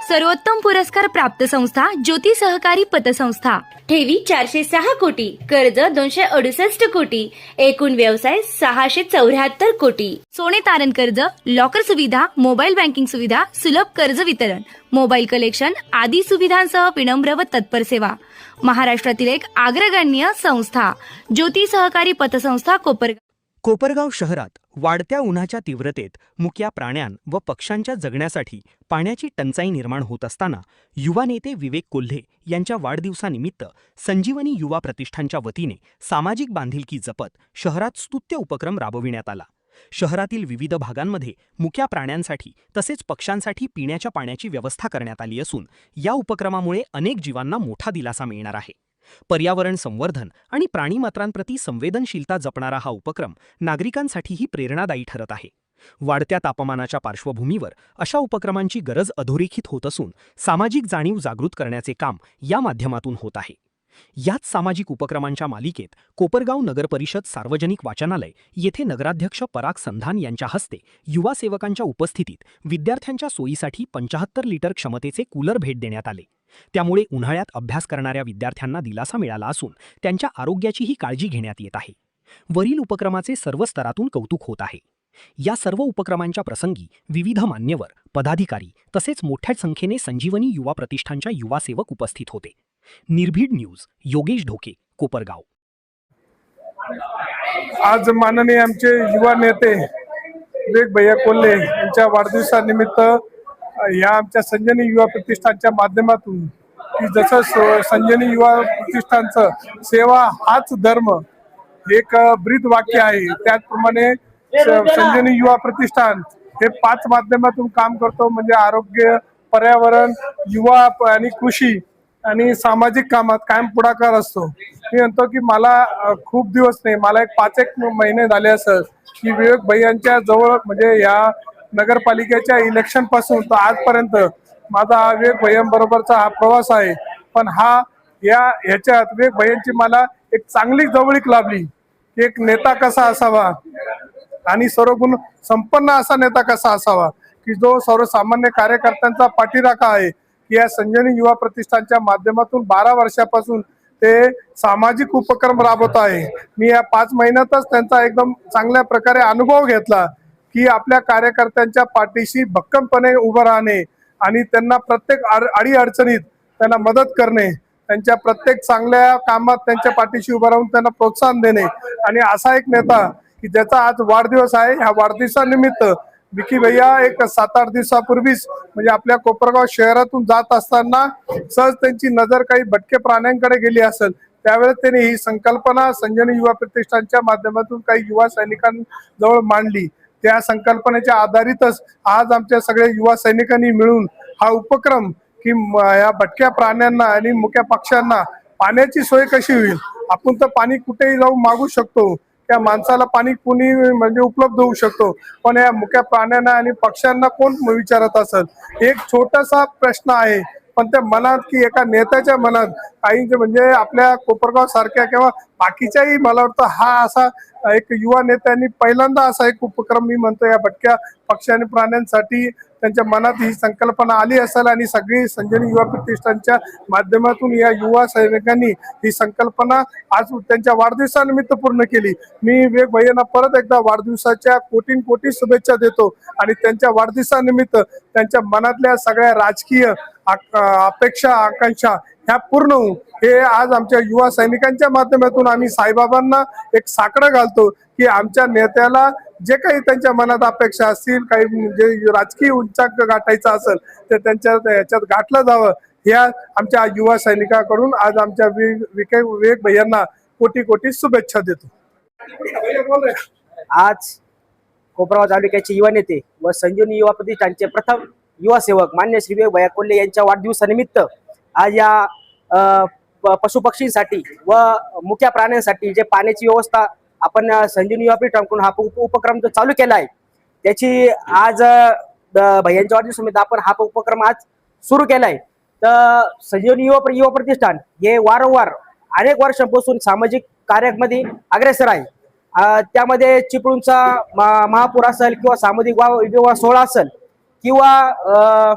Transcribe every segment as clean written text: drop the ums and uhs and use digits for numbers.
सर्वोत्तम पुरस्कार प्राप्त संस्था ज्योती सहकारी पतसंस्था। ठेवी 406 कोटी, कर्ज 268 कोटी, एकूण व्यवसाय 674 कोटी। सोने तारण कर्ज, लॉकर सुविधा, मोबाईल बँकिंग सुविधा, सुलभ कर्ज वितरण, मोबाईल कलेक्शन आदी सुविधांसह विनम्र व तत्पर सेवा। महाराष्ट्रातील एक अग्रगण्य संस्था ज्योती सहकारी पतसंस्था कोपरगाव। कोपरगाव शहरात वाढत्या उन्हाच्या तीव्रतेत मुक्या प्राण्यां व पक्ष्यांच्या जगण्यासाठी पाण्याची टंचाई निर्माण होत असताना युवा नेते विवेक कोल्हे यांच्या वाढदिवसानिमित्त संजीवनी युवा प्रतिष्ठानच्या वतीने सामाजिक बांधिलकी जपत शहरात स्तुत्य उपक्रम राबविण्यात आला। शहरातील विविध भागांमध्ये मुक्या प्राण्यांसाठी तसेच पक्ष्यांसाठी पिण्याच्या पाण्याची व्यवस्था करण्यात आली असून या उपक्रमामुळे अनेक जीवांना मोठा दिलासा मिळणार आहे। पर्यावरण संवर्धन आणि प्राणीमात्रांप्रती संवेदनशीलता जपणारा हा उपक्रम नागरिकांसाठीही प्रेरणादायी ठरत आहे। वाढत्या तापमानाच्या पार्श्वभूमीवर अशा उपक्रमांची गरज अधोरेखित होत असून सामाजिक जाणीव जागृत करण्याचे काम या माध्यमातून होत आहे। याच सामाजिक उपक्रमांच्या मालिकेत कोपरगाव नगर परिषद सार्वजनिक वाचनालय येथे नगराध्यक्ष पराग संधान यांच्या हस्ते युवा सेवकांच्या उपस्थितीत विद्यार्थ्यांच्या सोयीसाठी 75 लिटर क्षमतेचे कूलर भेट देण्यात आले। त्यामुळे उन्हाळ्यात अभ्यास करणाऱ्या विद्यार्थ्यांना दिलासा मिळाला असून त्यांच्या आरोग्याचीही काळजी घेण्यात येत आहे। वरील उपक्रमाचे सर्व स्तरातून कौतुक होत आहे। या सर्व उपक्रमांच्या प्रसंगी विविध मान्यवर, पदाधिकारी तसेच मोठ्या संख्येने संजीवनी युवा प्रतिष्ठानच्या युवा सेवक उपस्थित होते। निर्भीड न्यूज, योगेश ढोके, कोपरगाव। आज माननीय आमचे युवा नेते विवेक भैया कोल्हे यांच्या वाढदिवसानिमित्त या आमच्या संजीवनी युवा प्रतिष्ठानच्या माध्यमातून की जसं संजीवनी युवा प्रतिष्ठानचं सेवा हाच धर्म एक ब्रीद वाक्य आहे, त्याचप्रमाणे संजीवनी युवा प्रतिष्ठान हे 5 माध्यमातून काम करतो, म्हणजे आरोग्य, पर्यावरण, युवा आणि कृषी आणि सामाजिक कामात कायम पुढाकार असतो। मी म्हणतो की मला खूप दिवस नाही, मला एक 5-1 महिने झाले असं की विवेक भैयांच्या जवळ म्हणजे या नगरपालिकेच्या इलेक्शन पासून तर आजपर्यंत माझा विवेक भैयांबरोबरचा हा प्रवास आहे। पण ह्याच्यात विवेक भैयांची मला एक चांगली जवळीक लाभली की एक नेता कसा असावा आणि सर्वगुण संपन्न असा नेता कसा असावा की जो सर्वसामान्य कार्यकर्त्यांचा पाठीराखा आहे। या संजीवनी युवा प्रतिष्ठानच्या माध्यमातून 12 वर्षापासून ते सामाजिक उपक्रम राबवत आहे। मी या 5 महिन्यातच त्यांचा एकदम चांगल्या प्रकारे अनुभव घेतला की आपल्या कार्यकर्त्यांच्या पाठीशी भक्कमपणे उभं राहणे आणि त्यांना प्रत्येक अडीअडचणीत त्यांना मदत करणे, त्यांच्या प्रत्येक चांगल्या कामात त्यांच्या पाठीशी उभं राहून त्यांना प्रोत्साहन देणे आणि असा एक नेता की ज्याचा आज वाढदिवस आहे। ह्या वाढदिवसानिमित्त विकी भैया एक 7-8 दिवसापूर्वीच म्हणजे आपल्या कोपरगाव शहरातून जात असताना सहज त्यांची नजर काही भटके प्राण्यांकडे गेली असेल, त्यावेळेस त्यांनी ही संकल्पना संजीवनी युवा प्रतिष्ठानच्या माध्यमातून काही युवा सैनिकांजवळ मांडली। त्या संकल्पनेच्या आधारितच आज आमच्या सगळ्या युवा सैनिकांनी मिळून हा उपक्रम की या भटक्या प्राण्यांना आणि मुक्या पक्ष्यांना पाण्याची सोय कशी होईल। आपण तर पाणी कुठेही जाऊन मागू शकतो, त्या माणसाला पाणी कुणी म्हणजे उपलब्ध होऊ शकतो, पण या मुक्या प्राण्यांना आणि पक्ष्यांना कोण विचारत असेल। एक छोटासा प्रश्न आहे, पण त्या मनात की एका नेत्याच्या मनात काहींचे म्हणजे आपल्या कोपरगाव सारख्या किंवा बाकीच्याही मला वाटतं हा असा एक युवा नेत्यांनी पहिल्यांदा असा एक उपक्रम मी म्हणतो या भटक्या पक्षी आणि प्राण्यांसाठी त्यांच्या मनात ही संकल्पना आली असेल आणि सगळी संजीवनी युवा प्रतिष्ठानच्या माध्यमातून या युवा सैनिकांनी ही संकल्पना आज त्यांच्या वाढदिवसानिमित्त पूर्ण केली। मी विवेक भैयांना परत एकदा वाढदिवसाच्या कोटी शुभेच्छा देतो आणि त्यांच्या वाढदिवसानिमित्त त्यांच्या मनातल्या सगळ्या राजकीय अपेक्षा, आकांक्षा ह्या पूर्ण होऊ हे आज आमच्या युवा सैनिकांच्या माध्यमातून आम्ही साईबाबांना एक साकडं घालतो की आमच्या नेत्याला जे काही त्यांच्या मनात अपेक्षा असतील, काही जे राजकीय उंचाक गाठायचा असेल ते त्यांच्या ह्याच्यात गाठलं जावं, ह्या आमच्या युवा सैनिकांकडून आज आमच्या विवेक भैयांना कोटी शुभेच्छा देतो। आज कोपरगाव तालुक्याचे युवा नेते व संजीवनी युवा प्रतिष्ठानचे प्रथम युवा सेवक मान्य श्री विवेक भैया कोल्हे यांच्या वाढदिवसानिमित्त आज या पशुपक्षींसाठी व मुक्या प्राण्यांसाठी जे पाण्याची व्यवस्था आपण संजीवनी युवा प्रतिष्ठानकडून हा उपक्रम जो चालू केला आहे, त्याची आज भैयांच्या वाढदिवसानिमित्त आपण हा उपक्रम आज सुरू केलाय। तर संजीवनी युवा प्रतिष्ठान हे वारंवार अनेक वर्षांपासून सामाजिक कार्यामध्ये अग्रेसर आहे। त्यामध्ये चिपळूणचा महापूर असेल किंवा सामाजिक विवाह सोहळा असेल किंवा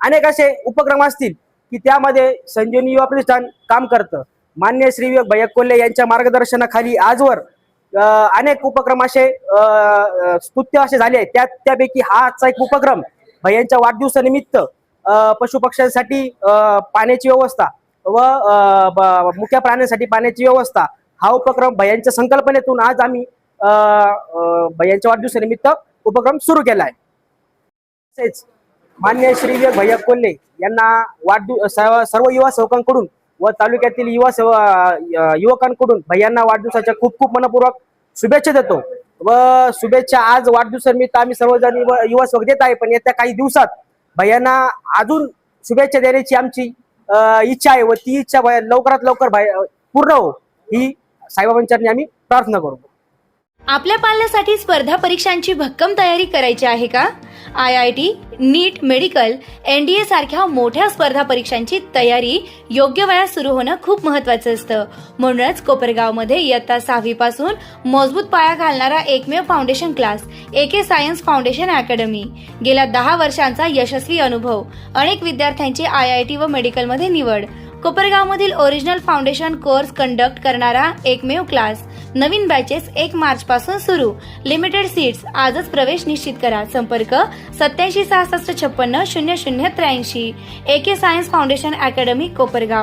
अनेक असे उपक्रम असतील की त्यामध्ये संजीवनी युवा प्रतिष्ठान काम करतं. मान्य श्री विवेक भैया कोल्हे यांच्या मार्गदर्शनाखाली आजवर अनेक उपक्रम असे स्तुत्य असे झाले आहेत. त्यापैकी हा आजचा एक उपक्रम भैयांच्या वाढदिवसानिमित्त पशुपक्ष्यांसाठी पाण्याची व्यवस्था व मुक्या प्राण्यांसाठी पाण्याची व्यवस्था हा उपक्रम भैयांच्या संकल्पनेतून आज आम्ही भैयांच्या वाढदिवसानिमित्त उपक्रम सुरू केला आहे. तसेच मान्य श्री विवेक भैया कोल्हे यांना सर्व युवा सेवकांकडून व तालुक्यातील युवकांकडून भैयांना वाढदिवसाच्या खूप खूप मनपूर्वक शुभेच्छा देतो व शुभेच्छा आज वाढदिवसानिमित्त आम्ही सर्वजण युवा सेवक देत आहे. पण येत्या काही दिवसात भैयांना अजून शुभेच्छा देण्याची आमची इच्छा आहे व ती इच्छा लवकरात लवकर पूर्ण हो ही साईबाबांच्या आम्ही प्रार्थना करू. आपल्या पाल्यासाठी स्पर्धा परीक्षांची भक्कम तयारी करायची आहे का? IIT, नीट, मेडिकल, NDA सारख्या मोठ्या स्पर्धा परीक्षांची तयारी योग्य वयात सुरू होणं खूप महत्त्वाचं असतं. म्हणूनच कोपरगावमध्ये इयत्ता 6वी पासून मजबूत पाया घालणारा एकमेव foundation class AK science foundation academy. गेल्या 10 वर्षांचा यशस्वी अनुभव, अनेक विद्यार्थ्यांची IIT व मेडिकलमध्ये निवड. कोपरगावमधील ओरिजिनल फाउंडेशन कोर्स कंडक्ट करणारा एकमेव क्लास. नवीन बॅचेस 1 मार्च पासून सुरू. Limited seats. आजच प्रवेश निश्चित करा. संपर्क 87 66 56 00 83. AK science foundation academy Kopargaon.